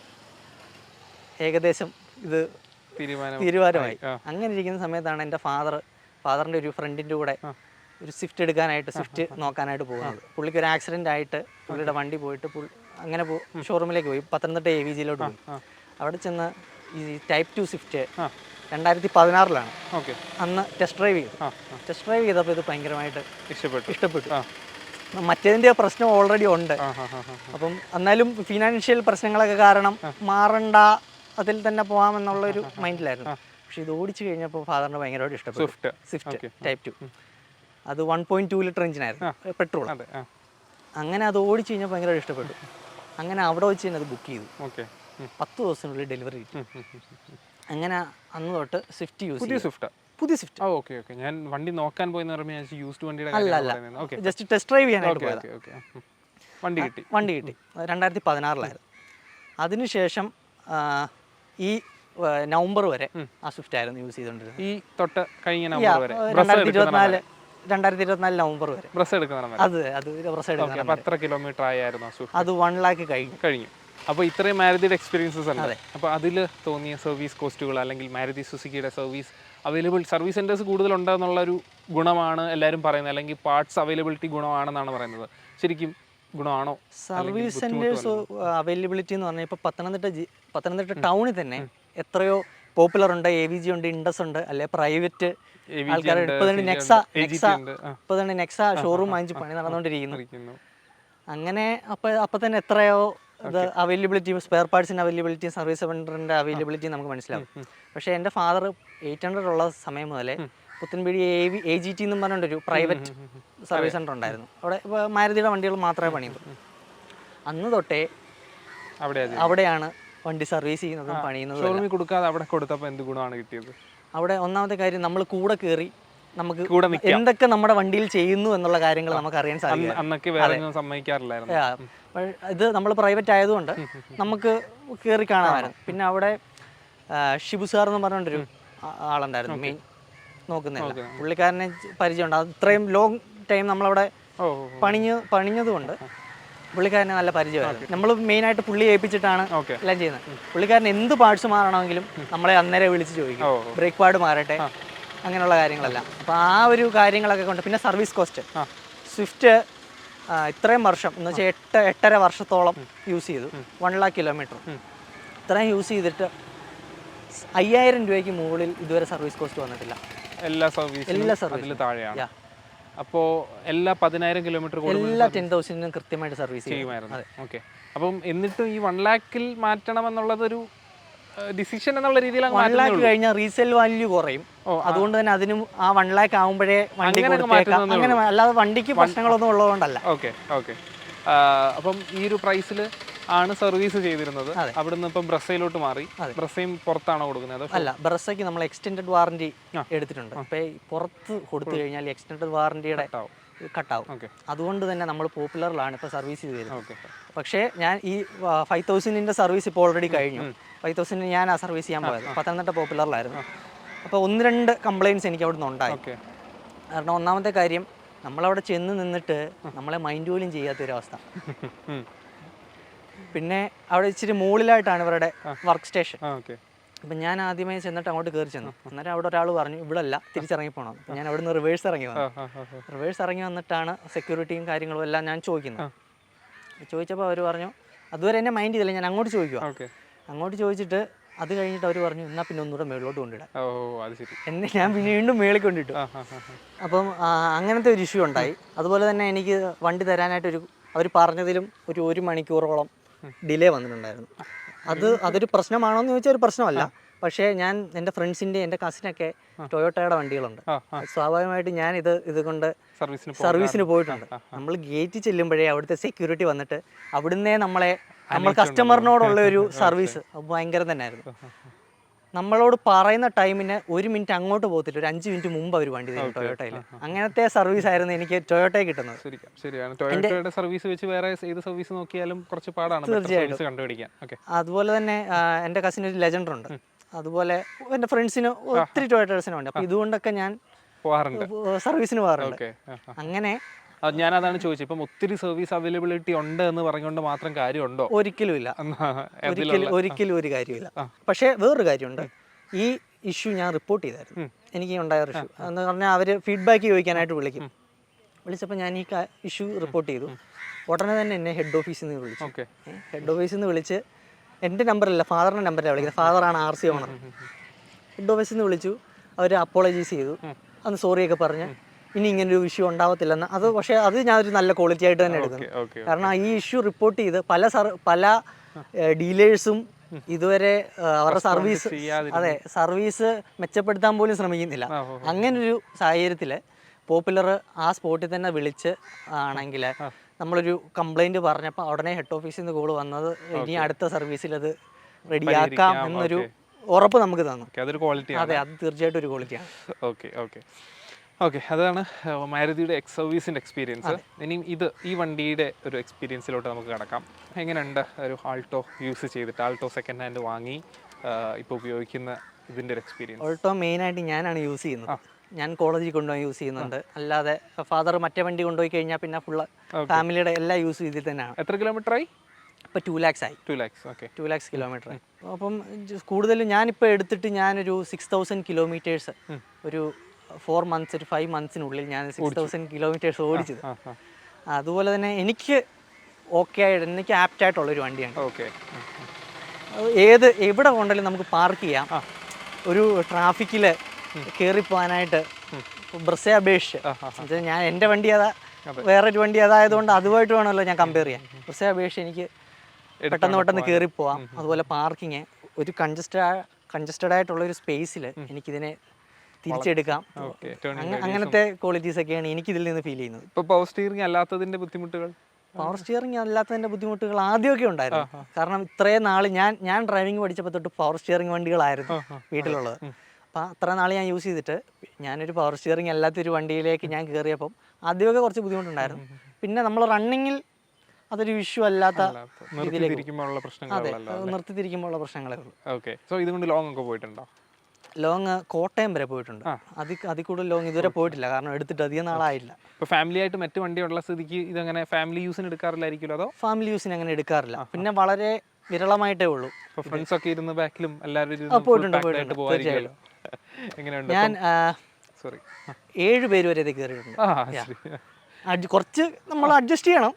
ഏകദേശം ഇത് തീരുമാനമായി. അങ്ങനെ ഇരിക്കുന്ന സമയത്താണ് എൻ്റെ ഫാദറിൻ്റെ ഒരു ഫ്രണ്ടിൻ്റെ കൂടെ ഒരു സ്വിഫ്റ്റ് എടുക്കാനായിട്ട്, സ്വിഫ്റ്റ് നോക്കാനായിട്ട് പോകുന്നത്. പുള്ളിക്ക് ഒരു ആക്സിഡൻ്റ് ആയിട്ട് പുള്ളിയുടെ വണ്ടി പോയിട്ട് അങ്ങനെ ഷോറൂമിലേക്ക് പോയി, പത്തനംതിട്ട AVGയിലോട്ട് പോയി. അവിടെ ചെന്ന് ഈ Type 2 സ്വിഫ്റ്റ് 2016 അന്ന് ടെസ്റ്റ് ഡ്രൈവ് ചെയ്തപ്പോൾ ഇത് ഭയങ്കരമായിട്ട് ഇഷ്ടപ്പെട്ടു. മറ്റേതിൻ്റെ പ്രശ്നം ഓൾറെഡി ഉണ്ട്. അപ്പം എന്നാലും ഫിനാൻഷ്യൽ പ്രശ്നങ്ങളൊക്കെ കാരണം മാറണ്ട, അതിൽ തന്നെ പോകാമെന്നുള്ളൊരു മൈൻഡിലായിരുന്നു. പക്ഷെ ഇത് ഓടിച്ചു കഴിഞ്ഞപ്പോൾ ഫാദറിന് ഭയങ്കരമായിട്ട് ഇഷ്ടപ്പെട്ടു. സ്വിഫ്റ്റ് Type 2 അത് 1.2 ലിറ്റർ എഞ്ചിനായിരുന്നു, പെട്രോൾ. അങ്ങനെ അത് ഓടിച്ചു കഴിഞ്ഞാൽ ഭയങ്കരമായിട്ട് ഇഷ്ടപ്പെട്ടു. അങ്ങനെ അവിടെ വെച്ച് തന്നെ അത് ബുക്ക് ചെയ്തു. 10 ദിവസത്തിനുള്ളിൽ ഡെലിവറി കിട്ടി. അങ്ങനെ അന്ന് തൊട്ട് സ്വിഫ്റ്റ് യൂസ് ചെയ്തു. പുതിയ സ്വിഫ്റ്റ്. ഞാൻ വണ്ടി നോക്കാൻ പോയി യൂസ്ഡ് വണ്ടിയുടെ അല്ല, ജസ്റ്റ് ടെസ്റ്റ് ഡ്രൈവ് ചെയ്യാനായിട്ട് പോയത്. വണ്ടി കിട്ടി 2016 അതിനുശേഷം ഈ നവംബർ വരെ ആ സ്വിഫ്റ്റ് ആയിരുന്നു യൂസ് ചെയ്തുകൊണ്ടിരുന്നത്. ഈ തൊട്ട് കഴിഞ്ഞ നവംബർ വരെ 2024 2024 നവംബർ വരെ. ബ്രസ് എടുക്കുന്ന അത് ബ്രസ് എടുക്കുന്നത്. അപ്പോൾ എത്ര കിലോമീറ്റർ ആയിരുന്നു സ്വിഫ്റ്റ്? അത് 1 lakh കഴിഞ്ഞു. അപ്പോൾ ഇത്രയും മാരുതിയുടെ എക്സ്പീരിയൻസസ് ഉണ്ട്. അപ്പോൾ അതിൽ തോന്നിയ സർവീസ് കോസ്റ്റുകൾ അല്ലെങ്കിൽ മാരുതി സുസുക്കിയുടെ സർവീസ് സെൻറ്റേഴ്സ് കൂടുതലുണ്ടെന്നുള്ളൊരു ഗുണമാണ് എല്ലാവരും പറയുന്നത്, അല്ലെങ്കിൽ പാർട്സ് അവൈലബിലിറ്റി ഗുണമാണെന്നാണ് പറയുന്നത്. ശരിക്കും ഗുണമാണോ? സർവീസ് സെൻറ്റേഴ്സ് അവൈലബിലിറ്റി എന്ന് പറഞ്ഞാൽ ഇപ്പോൾ പത്തനംതിട്ട ടൗണിൽ തന്നെ എത്രയോ പോപ്പുലർ ഉണ്ട്, AVG ഉണ്ട്, ഇൻഡസ് ഉണ്ട്, അല്ലെ പ്രൈവറ്റ് ആൾക്കാർ. ഇപ്പോൾ തന്നെ നെക്സ ഷോറൂം വാങ്ങിച്ച് പണി നടന്നുകൊണ്ടിരിക്കുന്നു. അങ്ങനെ അപ്പം തന്നെ എത്രയോ ഇത് അവൈലബിലിറ്റി, സ്പെയർ പാർട്സിൻ്റെ അവൈലബിലിറ്റി, സർവീസ് സെൻറ്ററിൻ്റെ അവൈലബിലിറ്റി നമുക്ക് മനസ്സിലാവും. പക്ഷേ എൻ്റെ ഫാദർ 800 ഉള്ള സമയം മുതലേ പുത്തൻപീടി AGT എന്നും പറഞ്ഞൊരു പ്രൈവറ്റ് സർവീസ് സെൻറ്റർ ഉണ്ടായിരുന്നു. അവിടെ മാരുതിയുടെ വണ്ടികൾ മാത്രമേ പണിയുള്ളൂ. അന്ന് തൊട്ടേ അവിടെയാണ് വണ്ടി സർവീസ് ചെയ്യുന്നതും പണിയുന്നതും. ഷോറൂമിൽ കൊടുക്കാതെ അവിടെ കൊടുത്തപ്പോൾ എന്ത് ഗുണമാണ് കിട്ടിയത്? അവിടെ ഒന്നാമത്തെ കാര്യം, നമ്മൾ കൂടെ കയറി നമുക്ക് എന്തൊക്കെ നമ്മുടെ വണ്ടിയിൽ ചെയ്യുന്നു എന്നുള്ള കാര്യങ്ങൾ നമുക്ക് അറിയാൻ സാധിക്കും. ഇത് നമ്മൾ പ്രൈവറ്റ് ആയതുകൊണ്ട് നമുക്ക് കയറി കാണാമായിരുന്നു. പിന്നെ അവിടെ ഷിബു സാർ എന്ന് പറഞ്ഞൊരു ആളുണ്ടായിരുന്നു, മെയിൻ നോക്കുന്നില്ല. പുള്ളിക്കാരനെ പരിചയമുണ്ട്. അത്രയും ലോങ് ടൈം നമ്മളവിടെ പണിഞ്ഞതുകൊണ്ട് പുള്ളിക്കാരനെ നല്ല പരിചയമായിരുന്നു. നമ്മൾ മെയിനായിട്ട് പുള്ളി ഏൽപ്പിച്ചിട്ടാണ് എല്ലാം ചെയ്യുന്നത്. പുള്ളിക്കാരൻ എന്ത് പാർട്സ് മാറണമെങ്കിലും നമ്മളെ അന്നേരം വിളിച്ച് ചോദിക്കും, ബ്രേക്ക് പാഡ് മാറട്ടെ, അങ്ങനെയുള്ള കാര്യങ്ങളെല്ലാം. അപ്പോൾ ആ ഒരു കാര്യങ്ങളൊക്കെ കൊണ്ട്. പിന്നെ സർവീസ് കോസ്റ്റ്, സ്വിഫ്റ്റ് ഇത്രയും വർഷം എന്ന് വെച്ചാൽ 8.5 വർഷത്തോളം യൂസ് ചെയ്തു, 1 lakh കിലോമീറ്റർ ഇത്രയും യൂസ് ചെയ്തിട്ട് 5000 രൂപയ്ക്ക് മുകളിൽ ഇതുവരെ സർവീസ് കോസ്റ്റ് വന്നിട്ടില്ല. എല്ലാ സർവീസും താഴെയാണ്. അപ്പോൾ എല്ലാ 10,000 കിലോമീറ്റർ എല്ലാ 10,000 കൃത്യമായിട്ട് സർവീസ് ചെയ്യുമായിരുന്നു. ഓക്കെ. അപ്പം എന്നിട്ടും ഈ 1 lakhൽ മാറ്റണം എന്നുള്ളതൊരു ഡിസിഷൻ എന്നുള്ള രീതിയിൽ 1 lakh കഴിഞ്ഞാൽ റീസെയിൽ വാല്യൂ കുറയും. അതുകൊണ്ട് തന്നെ അതിനും ആ 1 lakh ആകുമ്പോഴേ വണ്ടി അങ്ങനെ, അല്ലാതെ വണ്ടിക്ക് പ്രശ്നങ്ങളൊന്നും ഉള്ളതുകൊണ്ടല്ല. ഓക്കെ. അപ്പം ഈ ഒരു പ്രൈസിൽ ആണ് സർവീസ് ചെയ്തിരുന്നത്. അവിടുന്ന് ഇപ്പം ബ്രസയിലോട്ട് മാറി. ബ്രസയും പുറത്താണോ കൊടുക്കുന്നത്? അല്ല, ബ്രസയ്ക്ക് നമ്മൾ എക്സ്റ്റെൻഡഡ് വാറന്റി എടുത്തിട്ടുണ്ട്. അപ്പോൾ പുറത്ത് കൊടുത്തു കഴിഞ്ഞാൽ എക്സ്റ്റെൻഡഡ് വാറന്റിയുടെ കട്ടാവും. അതുകൊണ്ട് തന്നെ നമ്മൾ പോപ്പുലറിലാണ് ഇപ്പോൾ സർവീസ് ചെയ്തിരുന്നത്. പക്ഷേ ഞാൻ ഈ 5000 സർവീസ് ഇപ്പോൾ ഓൾറെഡി കഴിഞ്ഞു. 5000 ഞാൻ ആ സർവീസ് ചെയ്യാൻ പോയത് പത്തനംതിട്ട പോപ്പുലറിലായിരുന്നു. അപ്പോൾ 1-2 കംപ്ലയിൻറ്റ്സ് എനിക്ക് അവിടെ നിന്ന് ഉണ്ടായി. കാരണം ഒന്നാമത്തെ കാര്യം, നമ്മളവിടെ ചെന്ന് നിന്നിട്ട് നമ്മളെ മൈൻഡ് പോലും ചെയ്യാത്തൊരവസ്ഥ. പിന്നെ അവിടെ ഇച്ചിരി മുകളിലായിട്ടാണ് ഇവരുടെ വർക്ക് സ്റ്റേഷൻ. അപ്പം ഞാൻ ആദ്യമായി ചെന്നിട്ട് അങ്ങോട്ട് കയറി ചെന്നു. അന്നേരം അവിടെ ഒരാൾ പറഞ്ഞു ഇവിടെ അല്ല, തിരിച്ചിറങ്ങി പോകണം. അപ്പം ഞാൻ അവിടെ നിന്ന് റിവേഴ്സ് ഇറങ്ങി വന്നിട്ടാണ് സെക്യൂരിറ്റിയും കാര്യങ്ങളും എല്ലാം ഞാൻ ചോദിക്കുന്നത്. ചോദിച്ചപ്പോൾ അവർ പറഞ്ഞു, അതുവരെ എന്നെ മൈൻഡ് ചെയ്തില്ല, ഞാൻ അങ്ങോട്ട് ചോദിക്കുക. അങ്ങോട്ട് ചോദിച്ചിട്ട് അത് കഴിഞ്ഞിട്ട് അവർ പറഞ്ഞു എന്നാൽ പിന്നെ ഒന്നുകൂടെ മേളിലോട്ട് കൊണ്ടിടാം. എന്നെ ഞാൻ പിന്നെ വീണ്ടും മേളിൽ കൊണ്ടിട്ടു. അപ്പം അങ്ങനത്തെ ഒരു ഇഷ്യൂ ഉണ്ടായി. അതുപോലെ തന്നെ എനിക്ക് വണ്ടി തരാനായിട്ടൊരു അവർ പറഞ്ഞതിലും ഒരു 1 മണിക്കൂറോളം ഡിലേ വന്നിട്ടുണ്ടായിരുന്നു. അതൊരു പ്രശ്നമാണോ എന്ന് ചോദിച്ചാൽ ഒരു പ്രശ്നമല്ല. പക്ഷേ ഞാൻ എൻ്റെ ഫ്രണ്ട്സിൻ്റെ, എൻ്റെ കസിനൊക്കെ ടൊയോട്ടയുടെ വണ്ടികളുണ്ട്. സ്വാഭാവികമായിട്ട് ഞാൻ ഇതുകൊണ്ട് സർവീസിന് പോയിട്ടുണ്ട്. നമ്മൾ ഗേറ്റിൽ ചെല്ലുമ്പോഴേ അവിടുത്തെ സെക്യൂരിറ്റി വന്നിട്ട് അവിടുന്നേ നമ്മൾ കസ്റ്റമറിനോടുള്ള ഒരു സർവീസ് ഭയങ്കര തന്നെയായിരുന്നു. നമ്മളോട് പറയുന്ന ടൈമിന് 1 മിനിറ്റ് അങ്ങോട്ട് പോകത്തില്ല, ഒരു 5 മിനിറ്റ് മുമ്പ് അവർ വണ്ടി തരും ടൊയോട്ടയിൽ. അങ്ങനത്തെ സർവീസ് ആയിരുന്നു എനിക്ക് ടൊയോട്ടയിൽ കിട്ടുന്നത്. ശരിയാണ്. ടൊയോട്ടയുടെ സർവീസ് വെച്ച് വേറെ ഏത് സർവീസ് നോക്കിയാലും കുറച്ച് പാടാണ് തീർച്ചയായിട്ടും കണ്ടുപിടിക്കാൻ. അതുപോലെ തന്നെ എൻ്റെ കസിന് ഒരു ലെജൻഡർ ഉണ്ട്. അതുപോലെ എൻ്റെ ഫ്രണ്ട്സിന് ഒത്തിരി ടൊയോട്ടേഴ്സിനും ഉണ്ട്. അപ്പോൾ ഇതുകൊണ്ടൊക്കെ ഞാൻ സർവീസിന് പോകാറുണ്ട്. അങ്ങനെ ഞാനതാണ് ചോദിച്ചത്, ഇപ്പം ഒത്തിരി സർവീസ് അവൈലബിലിറ്റി ഉണ്ട് എന്ന് പറഞ്ഞുകൊണ്ട് മാത്രം കാര്യമുണ്ടോ? ഒരിക്കലും ഇല്ല, ഒരിക്കലും ഒരു കാര്യമില്ല. പക്ഷേ വേറൊരു കാര്യമുണ്ട്, ഈ ഇഷ്യൂ ഞാൻ റിപ്പോർട്ട് ചെയ്തായിരുന്നു. എനിക്ക് ഉണ്ടായ ഇഷ്യൂ എന്ന് പറഞ്ഞാൽ അവർ ഫീഡ്ബാക്ക് ചോദിക്കാനായിട്ട് വിളിച്ചപ്പോൾ ഞാൻ ഈ ഇഷ്യൂ റിപ്പോർട്ട് ചെയ്തു. ഉടനെ തന്നെ എന്നെ ഹെഡ് ഓഫീസിൽ നിന്ന് വിളിച്ചു. ഹെഡ് ഓഫീസിൽ നിന്ന് വിളിച്ച്, എൻ്റെ നമ്പറല്ല ഫാദറിൻ്റെ നമ്പറിലാണ് വിളിക്കുന്നത്, ഫാദറാണ് RC ഓണർ. ഹെഡ് ഓഫീസിൽ നിന്ന് വിളിച്ചു, അവർ അപ്പോളജൈസ് ചെയ്തു, അന്ന് സോറിയൊക്കെ പറഞ്ഞ് ഇനി ഇങ്ങനൊരു ഇഷ്യൂ ഉണ്ടാവത്തില്ലെന്ന്. പക്ഷേ അത് ഞാനൊരു നല്ല ക്വാളിറ്റി ആയിട്ട് തന്നെ എടുക്കുന്നു. കാരണം ഈ ഇഷ്യൂ റിപ്പോർട്ട് ചെയ്ത് പല ഡീലേഴ്സും ഇതുവരെ അവരുടെ സർവീസ് മെച്ചപ്പെടുത്താൻ പോലും ശ്രമിക്കുന്നില്ല. അങ്ങനൊരു സാഹചര്യത്തിൽ പോപ്പുലർ ആ സ്പോട്ടിൽ തന്നെ വിളിച്ച് ആണെങ്കിൽ നമ്മളൊരു കംപ്ലൈൻറ്റ് പറഞ്ഞപ്പോൾ ഉടനെ ഹെഡ് ഓഫീസിൽ നിന്ന് കോൾ വന്നത് ഇനി അടുത്ത സർവീസിൽ അത് റെഡിയാക്കാം എന്നൊരു ഉറപ്പ് നമുക്ക് തന്നു. അതെ, അത് തീർച്ചയായിട്ടും ഒരു ക്വാളിറ്റിയാണ്. ഓക്കെ, അതാണ് മാരുതിയുടെ സർവീസിൻ്റെ എക്സ്പീരിയൻസ്. ഇനി ഈ വണ്ടിയുടെ ഒരു എക്സ്പീരിയൻസിലോട്ട് നമുക്ക് കിടക്കാം. എങ്ങനെയുണ്ട് ഒരു ആൾട്ടോ യൂസ് ചെയ്തിട്ട്, ആൾട്ടോ സെക്കൻഡ് ഹാൻഡ് വാങ്ങി ഇപ്പോൾ ഉപയോഗിക്കുന്ന ഇതിൻ്റെ ഒരു എക്സ്പീരിയൻസ്? ആൾട്ടോ മെയിനായിട്ട് ഞാനാണ് യൂസ് ചെയ്യുന്നത്. ഞാൻ കോളേജിൽ കൊണ്ടുപോയി യൂസ് ചെയ്യുന്നുണ്ട്. അല്ലാതെ ഫാദർ മറ്റേ വണ്ടി കൊണ്ടുപോയി കഴിഞ്ഞാൽ പിന്നെ ഫുള്ള് ഫാമിലിയുടെ എല്ലാം യൂസ് ഇതിൽ തന്നെയാണ്. എത്ര കിലോമീറ്റർ ആയി? ഇപ്പോൾ 2 lakhs ആയി. 2 lakhs. Okay, 2 lakhs kilometre. അപ്പം കൂടുതലും ഞാനിപ്പോൾ എടുത്തിട്ട് ഞാനൊരു 6000 കിലോമീറ്റേഴ്സ് ഒരു 4 months ഒരു 5 monthsനുള്ളിൽ ഞാൻ 6000 കിലോമീറ്റേഴ്സ് ഓടിച്ചത്. അതുപോലെ തന്നെ എനിക്ക് എനിക്ക് ആപ്റ്റായിട്ടുള്ളൊരു വണ്ടിയാണ്. ഓക്കെ, എവിടെ കൊണ്ടാലും നമുക്ക് പാർക്ക് ചെയ്യാം. ഒരു ട്രാഫിക്കിൽ കയറിപ്പോകാനായിട്ട് ബ്രസ്സെ അപേക്ഷിച്ച് ഞാൻ എൻ്റെ വണ്ടി അതാ, വേറൊരു വണ്ടി അതായതുകൊണ്ട് അതുമായിട്ട് വേണമല്ലോ ഞാൻ കമ്പയർ ചെയ്യാൻ. ബ്രസ്സെ അപേക്ഷിച്ച് എനിക്ക് പെട്ടെന്ന് കയറിപ്പോവാം. അതുപോലെ പാർക്കിങ് ഒരു കൺജസ്റ്റഡ് ആയിട്ടുള്ള ഒരു സ്പേസിൽ എനിക്കിതിനെ തിരിച്ചെടുക്കാം. അങ്ങനത്തെ ക്വാളിറ്റീസ് ഒക്കെയാണ് എനിക്കിതിൽ നിന്ന് ഫീൽ ചെയ്യുന്നത്. ഇപ്പോൾ പവർ സ്റ്റിയറിംഗ് അല്ലാത്തതിൻ്റെ ബുദ്ധിമുട്ടുകൾ? പവർ സ്റ്റിയറിംഗ് അല്ലാത്തതിൻ്റെ ബുദ്ധിമുട്ടുകൾ ആദ്യമൊക്കെ ഉണ്ടായിരുന്നു. കാരണം ഇത്രയും നാൾ ഞാൻ ഡ്രൈവിംഗ് പഠിച്ചപ്പോൾ തൊട്ട് പവർ സ്റ്റിയറിംഗ് വണ്ടികളായിരുന്നു വീട്ടിലുള്ളത്. അപ്പോൾ അത്ര നാൾ ഞാൻ യൂസ് ചെയ്തിട്ട് ഞാനൊരു പവർ സ്റ്റിയറിംഗ് അല്ലാത്തൊരു വണ്ടിയിലേക്ക് ഞാൻ കയറിയപ്പം ആദ്യമൊക്കെ കുറച്ച് ബുദ്ധിമുട്ടുണ്ടായിരുന്നു. പിന്നെ നമ്മൾ റണ്ണിങ്ങിൽ അതൊരു ഇഷ്യൂ അല്ലാത്ത നിർത്തിത്തിരിക്കുമ്പോഴുള്ള പ്രശ്നങ്ങളേ ഉള്ളൂ. ഓക്കെ, സോ ഇതുകൊണ്ട് ലോങ് ഒക്കെ പോയിട്ടുണ്ടോ? ലോങ് കോട്ടയം വരെ പോയിട്ടുണ്ട്. അതിൽ കൂടുതൽ ലോങ് ഇതുവരെ പോയിട്ടില്ല, കാരണം എടുത്തിട്ട് അധികം നാളായില്ല. ഇപ്പോൾ ഫാമിലി ആയിട്ട് മറ്റു വണ്ടിയുള്ള സ്ഥിതിക്ക് ഇതങ്ങനെ ഫാമിലി യൂസിന് എടുക്കാറില്ലായിരിക്കുമല്ലോ? അതോ ഫാമിലി യൂസിന് അങ്ങനെ എടുക്കാറില്ല. പിന്നെ വളരെ വിരളമായിട്ടേ ഉള്ളൂ. ഇപ്പോൾ ഫ്രണ്ട്സ് ഒക്കെ ഇരുന്ന് ബാക്കിലും എല്ലാവരും തീർച്ചയായിട്ടും. ഞാൻ 7 പേര് വരെ ഇത് കയറിയിട്ടുണ്ട്. കുറച്ച് നമ്മൾ അഡ്ജസ്റ്റ് ചെയ്യണം,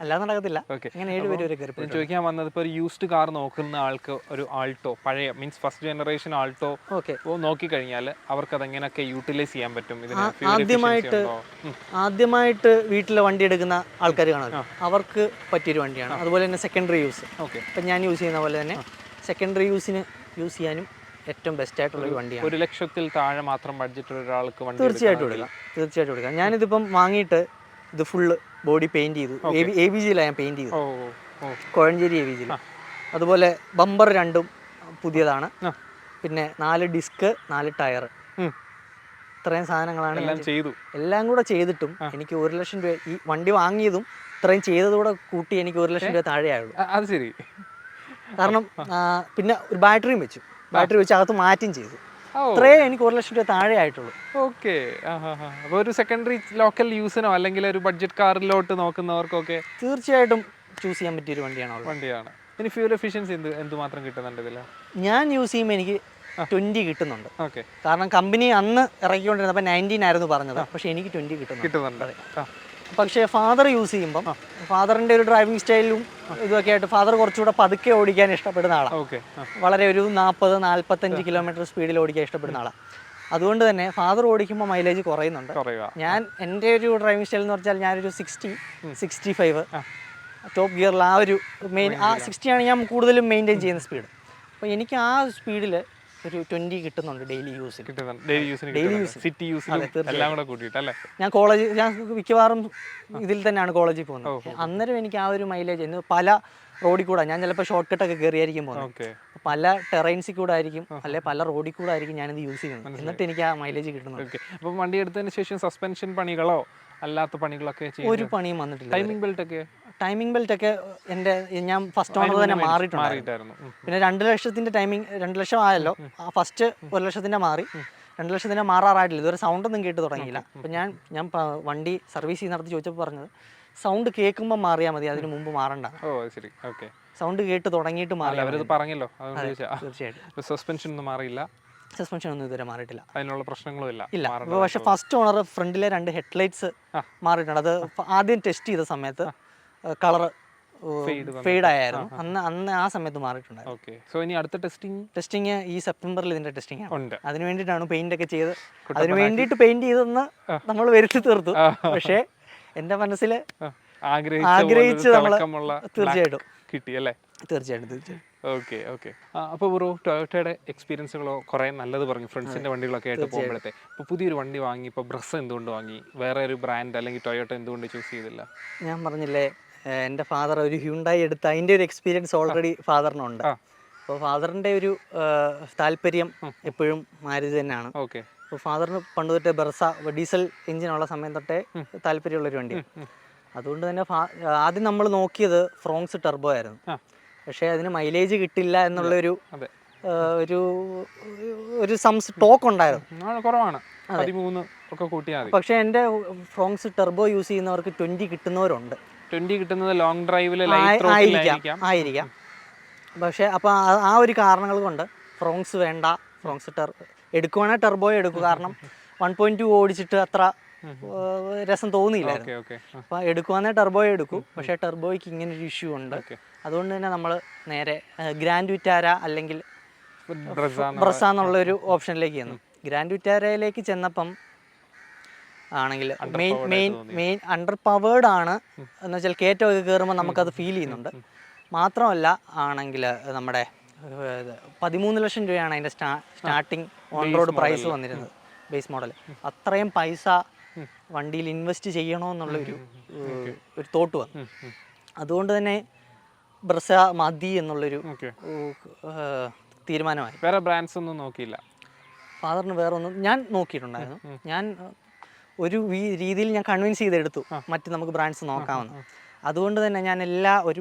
അല്ലാതെ നടക്കത്തില്ല. അങ്ങനെ 7 പേര് വരെ കയറി. ചോദിക്കാൻ വന്നത്, ഇപ്പോൾ ഒരു യൂസ്ഡ് കാർ നോക്കുന്ന ആൾക്ക് ഒരു ആൾട്ടോ, പഴയ മീൻസ് ഫസ്റ്റ് ജനറേഷൻ ആൾട്ടോ നോക്കിക്കഴിഞ്ഞാൽ അവർക്ക് അതെങ്ങനെയൊക്കെ യൂട്ടിലൈസ് ചെയ്യാൻ പറ്റും? ആദ്യമായിട്ട് വീട്ടിൽ വണ്ടി എടുക്കുന്ന ആൾക്കാർ കാണുമല്ലോ, അവർക്ക് പറ്റിയൊരു വണ്ടിയാണ്. അതുപോലെ തന്നെ സെക്കൻഡറി യൂസ്, ഇപ്പം ഞാൻ യൂസ് ചെയ്യുന്ന പോലെ തന്നെ സെക്കൻഡറി യൂസിന് യൂസ് ചെയ്യാനും ഏറ്റവും ബെസ്റ്റ് ആയിട്ടുള്ളൊരു വണ്ടിയാണ്. 1 ലക്ഷത്തിൽ താഴെ മാത്രം ബഡ്ജറ്റ് ഒരാൾക്ക് വണ്ടി തീർച്ചയായിട്ടും എടുക്കാം. ഞാനിതിപ്പം വാങ്ങിയിട്ട് ഇത് ഫുള്ള് ബോഡി പെയിൻറ് ചെയ്തു. ABGയിലാണ് ഞാൻ പെയിൻറ് ചെയ്തു, കോഴഞ്ചേരി ABGയിൽ. അതുപോലെ ബമ്പർ 2 പുതിയതാണ്. പിന്നെ 4 ഡിസ്ക്, 4 ടയർ, ഇത്രയും സാധനങ്ങളാണ് എല്ലാം കൂടെ ചെയ്തിട്ടും എനിക്ക് 1 ലക്ഷം രൂപ, ഈ വണ്ടി വാങ്ങിയതും ഇത്രയും ചെയ്തതുകൂടെ കൂട്ടി എനിക്ക് 1 ലക്ഷം രൂപ താഴെയായുള്ളൂ. അത് ശരി. കാരണം പിന്നെ ഒരു ബാറ്ററിയും വെച്ചു, ബാറ്ററി വെച്ച് അകത്ത് മാറ്റും ചെയ്തു. ഇത്രയും എനിക്ക് 1 ലക്ഷം രൂപ താഴെ ആയിട്ടുള്ളൂ. ഓക്കെ, അപ്പോൾ ഒരു സെക്കൻഡറി ലോക്കൽ യൂസിനോ അല്ലെങ്കിൽ ഒരു ബഡ്ജറ്റ് കാറിലോട്ട് നോക്കുന്നവർക്കൊക്കെ തീർച്ചയായിട്ടും ചൂസ് ചെയ്യാൻ പറ്റിയൊരു വണ്ടിയാണ്. ഇനി ഫ്യൂൽ എഫിഷ്യൻസി എന്തുമാത്രം കിട്ടുന്നുണ്ട് ഇതിൽ? ഞാൻ യൂസ് ചെയ്യുമ്പോൾ എനിക്ക് 20 കിട്ടുന്നുണ്ട്. കാരണം കമ്പനി അന്ന് ഇറക്കിക്കൊണ്ടിരുന്നപ്പോൾ 19 ആയിരുന്നു പറഞ്ഞത്, പക്ഷേ എനിക്ക് 20 കിട്ടുന്നുണ്ട്. പക്ഷേ ഫാദർ യൂസ് ചെയ്യുമ്പം ഫാദറിൻ്റെ ഒരു ഡ്രൈവിംഗ് സ്റ്റൈലും ഇതൊക്കെ ആയിട്ട് ഫാദർ കുറച്ചുകൂടെ പതുക്കെ ഓടിക്കാൻ ഇഷ്ടപ്പെടുന്ന ആളാണ്. വളരെ ഒരു 40-45 കിലോമീറ്റർ സ്പീഡിൽ ഓടിക്കാൻ ഇഷ്ടപ്പെടുന്ന ആളാണ്. അതുകൊണ്ട് തന്നെ ഫാദർ ഓടിക്കുമ്പോൾ മൈലേജ് കുറയുന്നുണ്ട്. ഞാൻ എൻ്റെ ഒരു ഡ്രൈവിംഗ് സ്റ്റൈൽ എന്ന് പറഞ്ഞാൽ ഞാനൊരു 60-65 ടോപ്പ് ഗിയറിൽ ആ ഒരു 60 ആണ് ഞാൻ കൂടുതലും മെയിൻറ്റെയിൻ ചെയ്യുന്ന സ്പീഡ്. അപ്പോൾ എനിക്ക് ആ സ്പീഡിൽ ഒരു 20 കിട്ടുന്നുണ്ട് ഡെയിലി യൂസിന്. ഞാൻ മിക്കവാറും ഇതിൽ തന്നെയാണ് കോളേജിൽ പോകുന്നത്. അന്നേരം എനിക്ക് ആ ഒരു മൈലേജ് പല റോഡിൽ കൂടെ, ഞാൻ ചിലപ്പോൾ ഷോർട്ട് കട്ടൊക്കെ കയറിയായിരിക്കും പോകുന്നത്, പല ടെറൈൻസിൽ കൂടെ ആയിരിക്കും, അല്ലെ പല റോഡിൽ കൂടെ ആയിരിക്കും ഞാനിത് യൂസ് ചെയ്യുന്നത്. എന്നിട്ട് എനിക്ക് ആ മൈലേജ് കിട്ടുന്നുണ്ട്. അപ്പം വണ്ടി എടുത്തതിന് ശേഷം സസ്പെൻഷൻ പണികളോ അല്ലാത്ത പണികളൊക്കെ ഒരു പണിയും വന്നിട്ടില്ല. ടൈമിംഗ് ബെൽറ്റ് ഒക്കെ ഞാൻ ഫസ്റ്റ് ഓണർ തന്നെ മാറിയിട്ടുണ്ടായിരുന്നു. പിന്നെ 2 ലക്ഷത്തിൻ്റെ 2 ലക്ഷം ആയല്ലോ, ഫസ്റ്റ് 1 ലക്ഷത്തിൻ്റെ മാറി, 2 ലക്ഷത്തിൻ്റെ മാറാറായിട്ടില്ല. ഇതുവരെ സൗണ്ടൊന്നും കേട്ട് തുടങ്ങിയില്ല. അപ്പം ഞാൻ വണ്ടി സർവീസ് ചെയ്യുന്നിടത്ത് ചോദിച്ചപ്പോൾ പറഞ്ഞത് സൗണ്ട് കേൾക്കുമ്പോൾ മാറിയാൽ മതി, അതിന് മുമ്പ് മാറണ്ട. സൗണ്ട് കേട്ട് തുടങ്ങിയിട്ട് പറഞ്ഞല്ലോ. തീർച്ചയായിട്ടും സസ്പെൻഷൻ ഒന്നും മാറിയില്ല. സസ്പെൻഷൻ ഒന്നും ഇതുവരെ മാറിയിട്ടില്ല. അതിനുള്ള പ്രശ്നങ്ങളും ഇല്ല. പക്ഷേ ഫസ്റ്റ് ഓണർ ഫ്രണ്ടിലെ 2 ഹെഡ്ലൈറ്റ്സ് മാറിയിട്ടുണ്ട്. അത് ആദ്യം ടെസ്റ്റ് ചെയ്ത സമയത്ത് കളർ ഫെയ്ഡ് ആയിരുന്നു. അന്ന് ആ സമയത്ത് മാറിയിട്ടുണ്ടായിരുന്നു. ടെസ്റ്റിംഗ് ഈ സെപ്റ്റംബറിൽ ഇതിന്റെ ടെസ്റ്റിംഗ് ആണ്. അതിന് വേണ്ടിയിട്ടാണ് പെയിന്റ് ഒക്കെ ചെയ്ത്, അതിന് വേണ്ടിയിട്ട് പെയിന്റ് ചെയ്തെന്ന് നമ്മൾ വരുത്തി തീർത്തു. പക്ഷേ എൻ്റെ മനസ്സിൽ ആഗ്രഹിച്ച് നമ്മൾ തീർച്ചയായിട്ടും കിട്ടിയല്ലേ? തീർച്ചയായിട്ടും. ഓക്കെ. അപ്പോൾ ബ്രോ, ടൊയോട്ടയുടെ എക്സ്പീരിയൻസുകളോ കുറേ നല്ലത് പറഞ്ഞു, ഫ്രണ്ട്സിൻ്റെ വണ്ടികളൊക്കെ ആയിട്ട് പോകുമ്പോഴത്തെ. ഇപ്പോൾ പുതിയൊരു വണ്ടി വാങ്ങി, ഇപ്പോൾ ബ്രസ് എന്തുകൊണ്ട് വാങ്ങി, വേറെ ഒരു ബ്രാൻഡ് അല്ലെങ്കിൽ ടൊയോട്ട എന്തുകൊണ്ട് ചൂസ് ചെയ്തില്ല? ഞാൻ പറഞ്ഞില്ലേ, എൻ്റെ ഫാദർ ഒരു ഹ്യുണ്ടായി എടുത്ത് അതിൻ്റെ ഒരു എക്സ്പീരിയൻസ് ഓൾറെഡി ഫാദറിനുണ്ട്. അപ്പോൾ ഫാദറിൻ്റെ ഒരു താല്പര്യം എപ്പോഴും മാരുതി തന്നെയാണ്. അപ്പോൾ ഫാദറിന് പണ്ട് തൊട്ടേ ബർസ ഡീസൽ എഞ്ചിനുള്ള സമയം തൊട്ടേ താല്പര്യമുള്ളൊരു വണ്ടിയാണ്. അതുകൊണ്ട് തന്നെ ആദ്യം നമ്മൾ നോക്കിയത് ഫ്രോങ്സ് ടെർബോ ആയിരുന്നു. പക്ഷേ അതിന് മൈലേജ് കിട്ടില്ല എന്നുള്ളൊരു ഒരു ടോക്ക് ഉണ്ടായിരുന്നു. 13 ഒക്കെ കൂട്ടിയാൽ മതി. പക്ഷേ എൻ്റെ ഫ്രോങ്സ് ടെർബോ യൂസ് ചെയ്യുന്നവർക്ക് 20 കിട്ടുന്നവരുണ്ട്. 20 കിട്ടുന്നത് ലോങ് ഡ്രൈവിൽ ലൈറ്റ് റോഡിലായിരിക്കാം. ആയിരിക്കാം. പക്ഷേ അപ്പോൾ ആ ഒരു കാരണങ്ങൾ കൊണ്ട് ഫ്രോങ്സ് വേണ്ട, ഫ്രോങ്സ് എടുക്കുവാണെങ്കിൽ ടെർബോ എടുക്കും. കാരണം 1.2 ഓടിച്ചിട്ട് അത്ര രസം തോന്നിയില്ലായിരുന്നു. അപ്പോൾ എടുക്കുവാണെങ്കിൽ ടെർബോ എടുക്കും. പക്ഷേ ടെർബോയ്ക്ക് ഇങ്ങനെ ഒരു ഇഷ്യൂ ഉണ്ട്. അതുകൊണ്ട് തന്നെ നമ്മൾ നേരെ ഗ്രാൻഡ് വിറ്റാര അല്ലെങ്കിൽ ബ്രസ എന്നുള്ളൊരു ഓപ്ഷനിലേക്ക് ചെന്നു. ഗ്രാൻഡ് വിറ്റാരയിലേക്ക് ചെന്നപ്പം ആണെങ്കിൽ മെയിൻ അണ്ടർ പവേർഡ് ആണ് എന്ന് വെച്ചാൽ കയറ്റമൊക്കെ കയറുമ്പോൾ നമുക്കത് ഫീൽ ചെയ്യുന്നുണ്ട്. മാത്രമല്ല ആണെങ്കിൽ നമ്മുടെ 13 ലക്ഷം രൂപയാണ് അതിൻ്റെ സ്റ്റാർട്ടിങ് ഓൺ റോഡ് പ്രൈസ് വന്നിരുന്നത്, ബേസ് മോഡൽ. അത്രയും പൈസ വണ്ടിയിൽ ഇൻവെസ്റ്റ് ചെയ്യണമെന്നുള്ളൊരു തോട്ട് വന്നു. അതുകൊണ്ട് തന്നെ ബ്രസ മതി എന്നുള്ളൊരു തീരുമാനമായി. വേറെ ബ്രാൻഡ്സ് ഒന്നും നോക്കിയില്ല ഫാദറിന്? വേറെ ഒന്നും ഞാൻ നോക്കിയിട്ടുണ്ടായിരുന്നു. ഞാൻ ഒരു രീതിയിൽ ഞാൻ കൺവിൻസ് ചെയ്തെടുത്തു മറ്റ് നമുക്ക് ബ്രാൻഡ്സ് നോക്കാമെന്ന്. അതുകൊണ്ട് തന്നെ ഞാൻ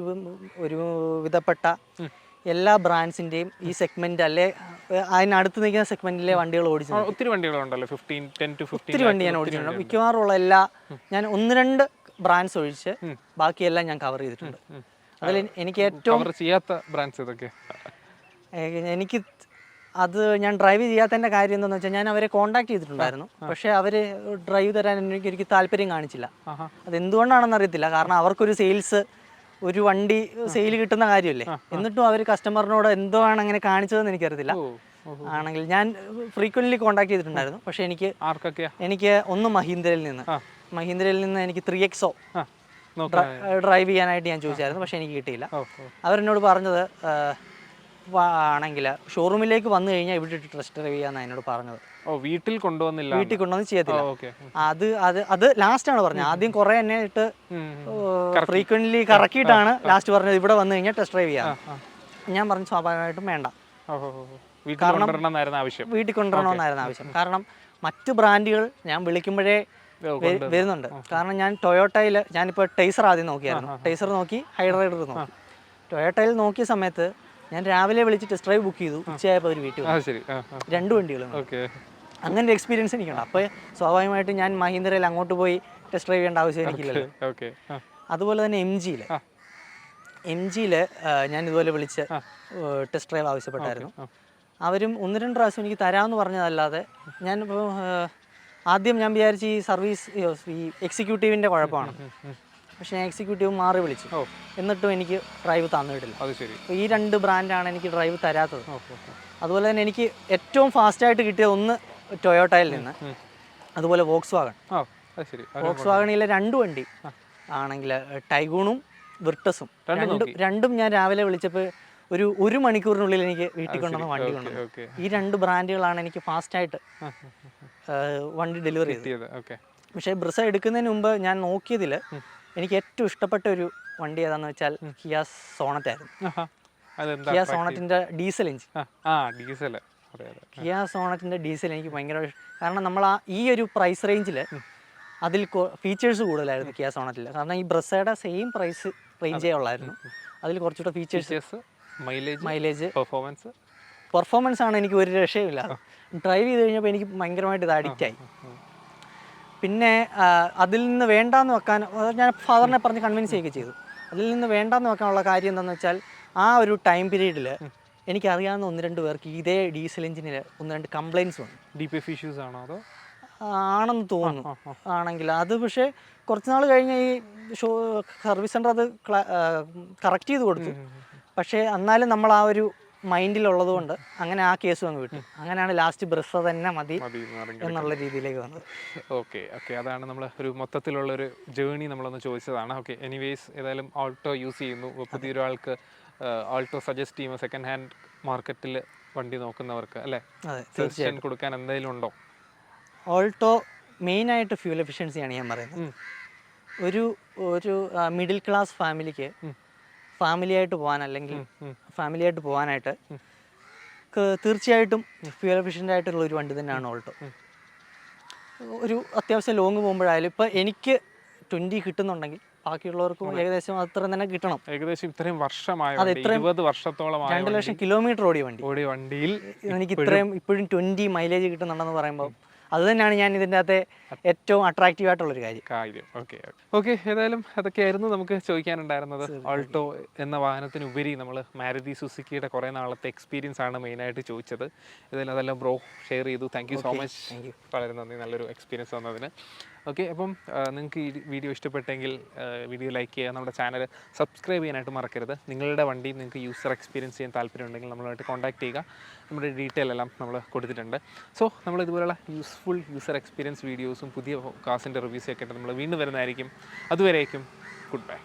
ഒരു വിധപ്പെട്ട എല്ലാ ബ്രാൻഡ്സിൻ്റെയും ഈ സെഗ്മെന്റ് അല്ലെ അതിനടുത്ത് നിൽക്കുന്ന സെഗ്മെന്റിലെ വണ്ടികൾ ഓടിച്ചു. ഒത്തിരി വണ്ടികളുണ്ടല്ലോ, 10 to 15. ഒത്തിരി വണ്ടി ഞാൻ ഓടിച്ചിട്ടുണ്ട്. മിക്കവാറും ഉള്ള എല്ലാ ഞാൻ 1-2 ബ്രാൻഡ്സ് ഒഴിച്ച് ബാക്കിയെല്ലാം ഞാൻ കവർ ചെയ്തിട്ടുണ്ട്. അതിൽ എനിക്ക് ഏറ്റവും ചെയ്യാത്ത ബ്രാൻഡ്സ് ഇതൊക്കെ എനിക്ക് അത് ഞാൻ ഡ്രൈവ് ചെയ്യാത്തതിൻ്റെ കാര്യം എന്താണെന്ന് വെച്ചാൽ ഞാൻ അവരെ കോൺടാക്ട് ചെയ്തിട്ടുണ്ടായിരുന്നു. പക്ഷേ അവർ ഡ്രൈവ് തരാൻ എനിക്ക് താല്പര്യം കാണിച്ചില്ല. അതെന്തുകൊണ്ടാണെന്ന് അറിയത്തില്ല. കാരണം അവർക്കൊരു ഒരു വണ്ടി സെയിൽ കിട്ടുന്ന കാര്യമല്ലേ. എന്നിട്ടും അവർ കസ്റ്റമറിനോട് എന്തോ ആണ് അങ്ങനെ കാണിച്ചതെന്ന് എനിക്കറിയത്തില്ല. ആണെങ്കിൽ ഞാൻ ഫ്രീക്വൻ്റ്ലി കോൺടാക്ട് ചെയ്തിട്ടുണ്ടായിരുന്നു. പക്ഷേ എനിക്ക് ഒന്ന് മഹീന്ദ്രയിൽ നിന്ന് എനിക്ക് 3XO ഡ്രൈവ് ചെയ്യാനായിട്ട് ഞാൻ ചോദിച്ചായിരുന്നു. പക്ഷേ എനിക്ക് കിട്ടിയില്ല. അവരെന്നോട് പറഞ്ഞത് ആണെങ്കിൽ ഷോറൂമിലേക്ക് വന്നു കഴിഞ്ഞാൽ ഇവിടെ ടെസ്റ്റ് ഡ്രൈവ് ചെയ്യാന്നാണ് എന്നോട് പറഞ്ഞത്. വീട്ടിൽ കൊണ്ടുവന്ന് ചെയ്യത്തില്ല. അത് ലാസ്റ്റ് ആണ് പറഞ്ഞത്. ആദ്യം കുറെ എന്നെ ഇട്ട് ഫ്രീക്വന്റ്ലി കറക്കിയിട്ടാണ് ലാസ്റ്റ് പറഞ്ഞത് ഇവിടെ വന്നു കഴിഞ്ഞാൽ ടെസ്റ്റ് ഡ്രൈവ് ചെയ്യാം. ഞാൻ പറഞ്ഞു സ്വാഭാവികമായിട്ടും വേണ്ട, കാരണം വീട്ടിൽ കൊണ്ടുവരണമെന്നായിരുന്നു ആവശ്യം. കാരണം മറ്റു ബ്രാൻഡുകൾ ഞാൻ വിളിക്കുമ്പോഴേ വരുന്നുണ്ട്. കാരണം ഞാൻ ടൊയോട്ടയിൽ ഞാനിപ്പോൾ ടേസർ ആദ്യം നോക്കിയായിരുന്നു. ടേസർ നോക്കി, ഹൈഡ്രൈഡർ നോക്കി. ടൊയോട്ടയിൽ നോക്കിയ സമയത്ത് ഞാൻ രാവിലെ വിളിച്ച് ടെസ്റ്റ് ഡ്രൈവ് ബുക്ക് ചെയ്തു. ഉച്ചയായപ്പോൾ അവർ വീട്ടിൽ വന്നു. 2 വണ്ടികളും. അങ്ങനെ ഒരു എക്സ്പീരിയൻസ് എനിക്കുണ്ട്. അപ്പോൾ സ്വാഭാവികമായിട്ടും ഞാൻ മഹീന്ദ്രയിൽ അങ്ങോട്ട് പോയി ടെസ്റ്റ് ഡ്രൈവ് ചെയ്യേണ്ട ആവശ്യം എനിക്കില്ലല്ലോ. അതുപോലെ തന്നെ എം ജിയിൽ ഞാൻ ഇതുപോലെ വിളിച്ച് ടെസ്റ്റ് ഡ്രൈവ് ആവശ്യപ്പെട്ടായിരുന്നു. അവരും 1-2 പ്രാവശ്യം എനിക്ക് തരാമെന്ന് പറഞ്ഞതല്ലാതെ ഞാനിപ്പോൾ ആദ്യം ഞാൻ വിചാരിച്ച് ഈ എക്സിക്യൂട്ടീവിൻ്റെ കുഴപ്പമാണ്. പക്ഷേ ഞാൻ എക്സിക്യൂട്ടീവ് മാറി വിളിച്ചു. എന്നിട്ടും എനിക്ക് ഡ്രൈവ് തന്നിട്ടില്ല. അപ്പോൾ ഈ 2 ബ്രാൻഡാണ് എനിക്ക് ഡ്രൈവ് തരാത്തത്. അതുപോലെ തന്നെ എനിക്ക് ഏറ്റവും ഫാസ്റ്റായിട്ട് കിട്ടിയത് ഒന്ന് ടൊയോട്ടയിൽ നിന്ന്, അതുപോലെ വോക്സ് വാഗണിലെ 2 വണ്ടി ആണെങ്കിൽ ടൈഗൂണും വിർട്ടസും രണ്ടും ഞാൻ രാവിലെ വിളിച്ചപ്പോൾ ഒരു മണിക്കൂറിനുള്ളിൽ എനിക്ക് വീട്ടിൽ കൊണ്ടുവന്ന വണ്ടി കൊണ്ടുവന്നു. ഈ 2 ബ്രാൻഡുകളാണ് എനിക്ക് ഫാസ്റ്റായിട്ട് വണ്ടി ഡെലിവറി ചെയ്തത്. പക്ഷേ ബ്രസ എടുക്കുന്നതിന് മുമ്പ് ഞാൻ നോക്കിയതിൽ എനിക്ക് ഏറ്റവും ഇഷ്ടപ്പെട്ട ഒരു വണ്ടി ഏതാണെന്ന് വെച്ചാൽ കിയ സോണറ്റ് ആയിരുന്നു. കിയ സോണറ്റിൻ്റെ ഡീസൽ എഞ്ചിൻ. കിയ സോണറ്റിൻ്റെ ഡീസൽ എനിക്ക് ഭയങ്കര കാരണം നമ്മൾ ഈ ഒരു പ്രൈസ് റേഞ്ചിൽ അതിൽ ഫീച്ചേഴ്സ് കൂടുതലായിരുന്നു കിയ സോണറ്റിൽ. കാരണം ഈ ബ്രസയുടെ സെയിം പ്രൈസ് റേഞ്ചേ ഉള്ളായിരുന്നു. അതിൽ കുറച്ചുകൂടെ ഫീച്ചേഴ്സ്, മൈലേജ്, പെർഫോമൻസ് ആണ് എനിക്ക് ഒരു രക്ഷയുമില്ല. ഡ്രൈവ് ചെയ്ത് കഴിഞ്ഞപ്പോൾ എനിക്ക് ഭയങ്കരമായിട്ട് ഇത് അഡിക്റ്റായി. പിന്നെ അതിൽ നിന്ന് വേണ്ടാന്ന് വെക്കാൻ ഞാൻ ഫാദറിനെ പറഞ്ഞ് കൺവിൻസ് ചെയ്യുകയൊക്കെ ചെയ്തു. അതിൽ നിന്ന് വേണ്ടാന്ന് വെക്കാനുള്ള കാര്യം എന്താണെന്ന് വെച്ചാൽ ആ ഒരു ടൈം പീരീഡിൽ എനിക്കറിയാവുന്ന 1-2 പേർക്ക് ഇതേ ഡീസൽ എഞ്ചിനിൽ 1-2 കംപ്ലയിൻസ് വന്നു. DPF ഇഷ്യൂസ് ആണോ അതോ ആണെന്ന് തോന്നുന്നു. ആണെങ്കിൽ അത് പക്ഷേ കുറച്ച് നാൾ കഴിഞ്ഞ് ഈ സർവീസ് സെൻ്റർ അത് കറക്റ്റ് ചെയ്ത് കൊടുത്തു. പക്ഷേ എന്നാലും നമ്മൾ ആ ഒരു മൈൻഡിലുള്ളത് കൊണ്ട് അങ്ങനെ ആ കേസ് അങ്ങ് വിട്ടു. അങ്ങനെയാണ് ലാസ്റ്റ് ബ്രസ തന്നെ മതി എന്നുള്ള രീതിയിലേക്ക് വന്നത്. ഓക്കെ, അതാണ് നമ്മൾ ഒരു മൊത്തത്തിലുള്ളൊരു ജേണി നമ്മളൊന്ന് ചോദിച്ചതാണ്. ഓക്കെ, എനിവേസ് ഏതായാലും ഓൾട്ടോ യൂസ് ചെയ്യുന്നു. പുതിയൊരാൾക്ക് ഓൾട്ടോ സജസ്റ്റ് ചെയ്യുമ്പോൾ സെക്കൻഡ് ഹാൻഡ് മാർക്കറ്റിൽ വണ്ടി നോക്കുന്നവർക്ക് അല്ലേ സജഷൻ കൊടുക്കാൻ എന്തെങ്കിലും ഉണ്ടോ? ഓൾട്ടോ മെയിനായിട്ട് ഫ്യൂൽ എഫിഷ്യൻസിയാണ് ഞാൻ പറയുന്നത്. ഒരു മിഡിൽ ക്ലാസ് ഫാമിലിക്ക് ഫാമിലിയായിട്ട് പോകാനായിട്ട് തീർച്ചയായിട്ടും ഫ്യൂൽ എഫിഷ്യൻ്റ് ആയിട്ടുള്ള ഒരു വണ്ടി തന്നെയാണ് ഓൾട്ടോ. ഒരു അത്യാവശ്യം ലോങ് പോകുമ്പോഴായാലും ഇപ്പോൾ എനിക്ക് 20 കിട്ടുന്നുണ്ടെങ്കിൽ ബാക്കിയുള്ളവർക്കും ഏകദേശം അത്ര തന്നെ കിട്ടണം. ഏകദേശം ഇത്രയും വർഷമായി 20 വർഷത്തോളം 2 ലക്ഷം കിലോമീറ്റർ ഓടിയ വണ്ടിയിൽ എനിക്ക് ഇത്രയും ഇപ്പോഴും 20 മൈലേജ് കിട്ടുന്നുണ്ടെന്ന് പറയുമ്പോൾ അത് തന്നെയാണ് ഞാൻ ഇതിൻ്റെ അകത്തെ ഏറ്റവും അട്രാക്റ്റീവ് ആയിട്ടുള്ളൊരു കാര്യം. ഓക്കെ ഏതായാലും അതൊക്കെയായിരുന്നു നമുക്ക് ചോദിക്കാനുണ്ടായിരുന്നത്. ആൾട്ടോ എന്ന വാഹനത്തിനുപരി നമ്മൾ മാരുതി സുസുക്കിയുടെ കുറേ നാളത്തെ എക്സ്പീരിയൻസ് ആണ് മെയിനായിട്ട് ചോദിച്ചത്. ഏതായാലും അതെല്ലാം ബ്രോ ഷെയർ ചെയ്തു. Thank you so much. വളരെ നന്ദി, നല്ലൊരു എക്സ്പീരിയൻസ് തന്നതിന്. ഓക്കെ, അപ്പം നിങ്ങൾക്ക് ഈ വീഡിയോ ഇഷ്ടപ്പെട്ടെങ്കിൽ വീഡിയോ ലൈക്ക് ചെയ്യുക, നമ്മുടെ ചാനൽ സബ്സ്ക്രൈബ് ചെയ്യാനായിട്ട് മറക്കരുത്. നിങ്ങളുടെ വണ്ടി നിങ്ങൾക്ക് യൂസർ എക്സ്പീരിയൻസ് ചെയ്യാൻ താല്പര്യമുണ്ടെങ്കിൽ നമ്മളുമായിട്ട് കോൺടാക്ട് ചെയ്യുക. നമ്മുടെ ഡീറ്റെയിൽ എല്ലാം നമ്മൾ കൊടുത്തിട്ടുണ്ട്. സോ നമ്മൾ ഇതുപോലുള്ള യൂസ്ഫുൾ യൂസർ എക്സ്പീരിയൻസ് വീഡിയോസും പുതിയ കാസിൻ്റെ റിവ്യൂസും ഒക്കെ ആയിട്ട് നമ്മൾ വീണ്ടും വരുന്നതായിരിക്കും. അതുവരേക്കും ഗുഡ് ബൈ.